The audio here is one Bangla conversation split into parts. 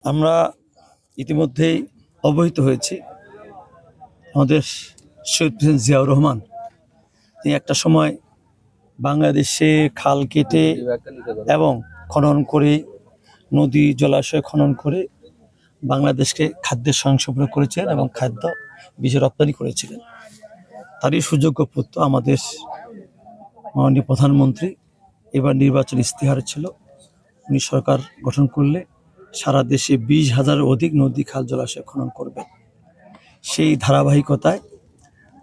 আমরা ইতিমধ্যেই অবহিত হয়েছি আমাদের শহীদ প্রেসিডেন্ট জিয়াউর রহমান তিনি একটা সময় বাংলাদেশে খাল কেটে এবং খনন করে নদী জলাশয় খনন করে বাংলাদেশকে খাদ্যের স্বয়ংসম্পূর্ণ করেছিলেন এবং খাদ্য বিশ্বে রপ্তানি করেছিলেন। তারই সুযোগ্য পুত্র আমাদের মাননীয় প্রধানমন্ত্রী এবার নির্বাচন ইস্তেহার ছিল, উনি সরকার গঠন করলে সারা দেশে 20,000-এর অধিক নদী খাল জলাশয় খনন করবেন। সেই ধারাবাহিকতায়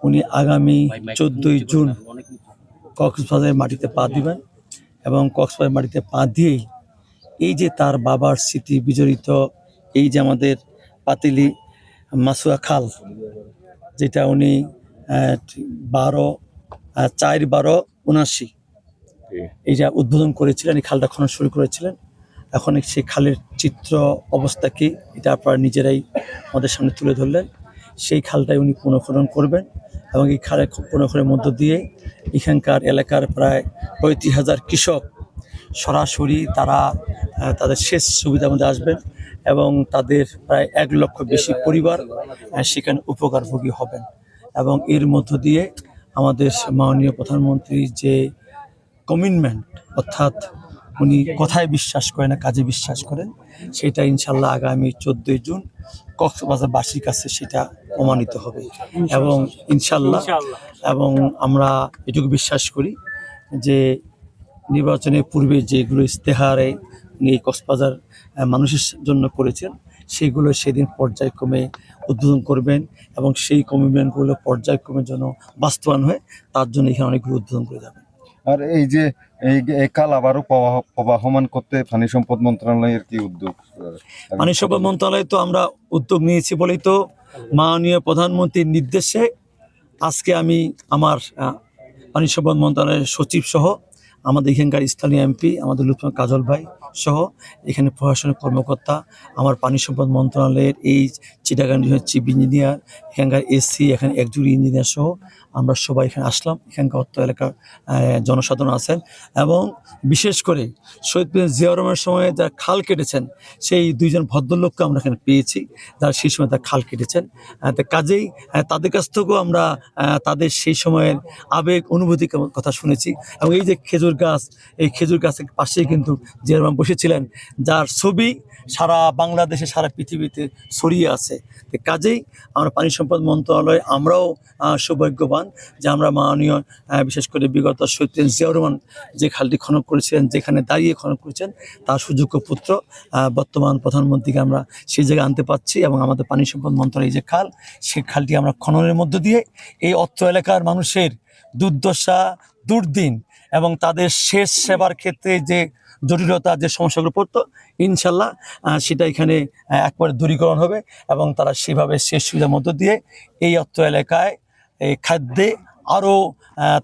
উনি আগামী 14ই জুন কক্সবাজারের মাটিতে পা দিবেন এবং কক্সবাজার মাটিতে পা দিয়েই এই যে তার বাবার স্মৃতি বিজড়িত এই যে আমাদের পাতিলি মাসুয়া খাল, যেটা উনি 4/12/79 এইটা উদ্বোধন করেছিলেন, এই খালটা খনন শুরু করেছিলেন। এখন সেই খালের চিত্র অবস্থা কি এটা আপনারা নিজেরাই আমাদের সামনে তুলে ধরলেন। সেই খালটাই উনি পুনঃখনন করবেন এবং এই খালের পুনঃখননের মধ্য দিয়ে এখানকার এলাকার প্রায় 35,000 কৃষক সরাসরি তারা তাদের সেচ সুবিধার মধ্যে আসবেন এবং তাদের প্রায় 1 লক্ষ বেশি পরিবার সেখানে উপকারভোগী হবেন। এবং এর মধ্য দিয়ে আমাদের মাননীয় প্রধানমন্ত্রী যে কমিটমেন্ট, অর্থাৎ উনি কথায় বিশ্বাস করেন না কাজে বিশ্বাস করেন, সেটা ইনশাল্লাহ আগামী 14ই জুন কক্সবাজারবাসীর কাছে সেটা প্রমাণিত হবে এবং ইনশাল্লাহ এবং আমরা এটুকু বিশ্বাস করি যে নির্বাচনের পূর্বে যেগুলো ইস্তেহারে উনি কক্সবাজার মানুষের জন্য করেছেন সেগুলো সেদিন পর্যায়ক্রমে উদ্বোধন করবেন এবং সেই কমিটমেন্টগুলো পর্যায়ক্রমের জন্য বাস্তবায়ন হয়, তার জন্য এখানে অনেকগুলো উদ্বোধন করে যাবেন। আর এই যে এই কাল আবারও প্রবাহমান করতে পানি সম্পদ মন্ত্রণালয়ের কি উদ্যোগ? পানি সম্পদ মন্ত্রণালয় তো আমরা উদ্যোগ নিয়েছি বলেই তো মাননীয় প্রধানমন্ত্রীর নির্দেশে আজকে আমি আমার পানি সম্পদ মন্ত্রণালয়ের সচিব সহ আমাদের এখানকার স্থানীয় এমপি আমাদের লুৎফর কাজল ভাই সহ এখানে প্রশাসনিক কর্মকর্তা, আমার পানি সম্পদ মন্ত্রণালয়ের এই চিটাগাং চিফ ইঞ্জিনিয়ার, এখানকার এসসি, এখানে একজুড়ি ইঞ্জিনিয়ার সহ আমরা সবাই এখানে আসলাম। এখানকার অত্র এলাকার জনসাধারণ আছেন এবং বিশেষ করে শহীদ প্রেসিডেন্ট জিয়াউর রহমানের সময় যারা খাল কেটেছেন সেই 2 জন ভদ্রলোককে আমরা এখানে পেয়েছি যারা সেই সময় তারা খাল কেটেছেন। কাজেই তাদের কাছ থেকেও আমরা তাদের সেই সময়ের আবেগ অনুভূতির কথা শুনেছি এবং এই যে খেজুর গাছ, এই খেজুর গাছের পাশেই কিন্তু জিয়াউর রহমান বসেছিলেন, যার ছবি সারা বাংলাদেশে সারা পৃথিবীতে ছড়িয়ে আছে। কাজেই আমরা পানি সম্পদ মন্ত্রণালয় আমরাও সৌভাগ্যবান যে আমরা মাননীয় বিশেষ করে বিগত শহীদ প্রেসিডেন্ট জিয়াউর রহমান যে খালটি খনন করেছিলেন, যেখানে দাঁড়িয়ে খনন করেছেন, তার সুযোগ্য পুত্র বর্তমান প্রধানমন্ত্রীকে আমরা সেই জায়গায় আনতে পারছি এবং আমাদের পানি সম্পদ মন্ত্রণালয় যে খাল, সেই খালটি আমরা খননের মধ্য দিয়ে এই অত্র এলাকার মানুষের দুর্দশা, দুর্দিন এবং তাদের শেষ সেবার ক্ষেত্রে যে জটিলতা, যে সমস্যাগুলো পড়তো, ইনশাল্লাহ সেটা এখানে একবারে দূরীকরণ হবে এবং তারা সেভাবে শেষ সুবিধার মধ্য দিয়ে এই অত্র এলাকায় এই খাদ্যে আরও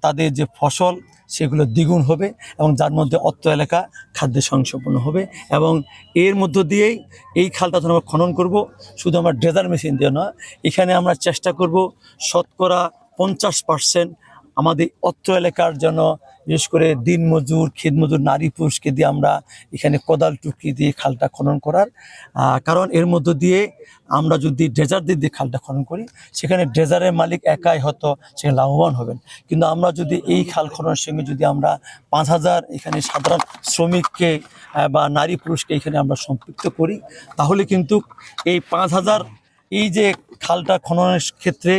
তাদের যে ফসল সেগুলো দ্বিগুণ হবে এবং যার মধ্যে অত্র এলাকা খাদ্যে স্বয়ংসম্পূর্ণ হবে। এবং এর মধ্য দিয়েই এই খালটা যখন আমরা খনন করব, শুধু আমরা ড্রেজার মেশিন দিয়ে নয়, এখানে আমরা চেষ্টা করব শতকরা 50% আমাদের অত্র এলাকার জন্য, বিশেষ করে দিনমজুর, ক্ষেতমজুর, নারী পুরুষকে দিয়ে আমরা এখানে কোদাল টুকরি দিয়ে খালটা খনন করার, কারণ এর মধ্য দিয়ে আমরা যদি ড্রেজার দিয়ে খালটা খনন করি সেখানে ড্রেজারের মালিক একাই হয়তো সেখানে লাভবান হবেন, কিন্তু আমরা যদি এই খাল খননের সঙ্গে যদি আমরা 5,000 এখানে সাধারণ শ্রমিককে বা নারী পুরুষকে এখানে আমরা সম্পৃক্ত করি, তাহলে কিন্তু এই 5,000 এই যে খালটা খননের ক্ষেত্রে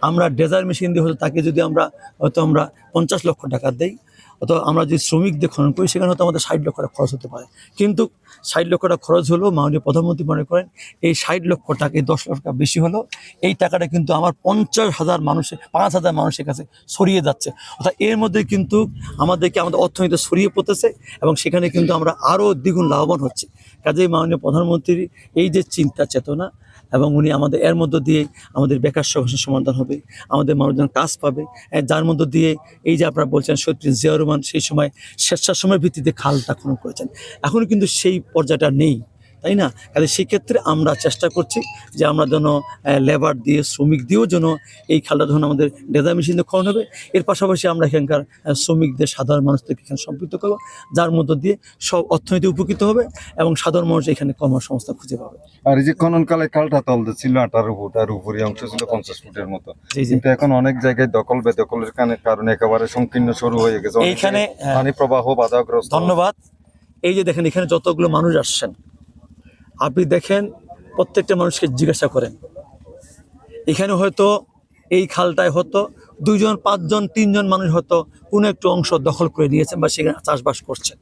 আমরা ড্রেজার মেশিন দিয়ে হয়তো তাকে যদি আমরা হয়তো আমরা 50 লক্ষ টাকা দেই, অথবা আমরা যদি শ্রমিক দিয়ে খনন করি সেখানে হয়তো আমাদের 60 লক্ষ টাকা খরচ হতে পারে। কিন্তু 60 লক্ষ টাকা খরচ হলেও মাননীয় প্রধানমন্ত্রী মনে করেন এই 60 লক্ষ টাকা, এই 10 লক্ষ টাকা বেশি হলো, এই টাকাটা কিন্তু আমার 50,000 মানুষের, 5,000 মানুষের কাছে ছড়িয়ে যাচ্ছে। অর্থাৎ এর মধ্যে কিন্তু আমাদেরকে আমাদের অর্থনীতি ছড়িয়ে পড়তেছে এবং সেখানে কিন্তু আমরা আরও দ্বিগুণ লাভবান হচ্ছি। কাজেই মাননীয় প্রধানমন্ত্রীর এই যে চিন্তা চেতনা এবং উনি আমাদের এর মধ্য দিয়ে আমাদের বেকার সমস্যার সমাধান হবে, আমাদের মানুষজন কাজ পাবে, যার মধ্য দিয়ে এই যে আপনারা বলছেন শহীদ প্রেসিডেন্ট জিয়াউর রহমান সেই সময় স্বেচ্ছাশ্রমের ভিত্তিতে খালটা খনন করেছেন, এখনও কিন্তু সেই পর্যায়টা নেই। তাই না? কাজে সেক্ষেত্রে আমরা চেষ্টা করছি যে আমরা যেন লেবার দিয়ে শ্রমিক দিয়েও যেন এই খালটা যখন আমাদের ডেজার মেশিন দিয়ে খনন হবে, এর পাশাপাশি আমরা এখানকার শ্রমিকদের সাধারণ মানুষদেরকে এখানে সম্পৃক্ত করবো, যার মধ্য দিয়ে সব অর্থনীতি উপকৃত হবে এবং সাধারণ মানুষ এখানে কর্মসংস্থান খুঁজে পাবে। আর এই যে খননকালে খালটা তলতে ছিল 18 ফুট আর উপরে অংশ ছিল 50 ফুটের মতো, জি জি। কিন্তু এখন অনেক জায়গায় দখল বেদখলের কারণে একেবারে সংকীর্ণ শুরু হয়ে গেছে, অনেকে এইখানে পানি প্রবাহ বাধাগ্রস্ত। ধন্যবাদ। এই যে দেখেন এখানে যতগুলো মানুষ আসছেন, আপনি দেখেন প্রত্যেকটা মানুষকে জিজ্ঞাসা করেন, এখানে হয়তো এই খালটায় হয়তো 2 জন 5 জন 3 জন মানুষ হয়তো কোনো একটু অংশ দখল করে নিয়েছেন বা সেখানে চাষবাস করছেন,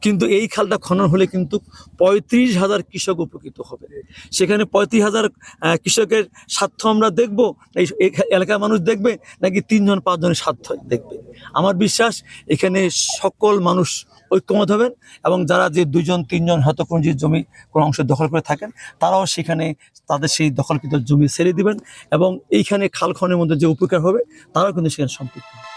কিন্তু এই খালটা খনন হলে কিন্তু 35,000 কৃষক উপকৃত হবে। সেখানে 35,000 কৃষকের স্বার্থ আমরা দেখব, এই এলাকার মানুষ দেখবে, নাকি 3 জন 5 জনের স্বার্থ দেখবে? আমার বিশ্বাস এখানে সকল মানুষ ঐক্যমত হবেন এবং যারা যে 2 জন 3 জন হয়তো কোনো যে জমি কোনো অংশ দখল করে থাকেন, তারাও সেখানে তাদের সেই দখলকৃত জমি ছেড়ে দিবেন এবং এইখানে খাল খননের মধ্যে যে উপকার হবে তারাও কিন্তু সেখানে সম্পৃক্ত হবে।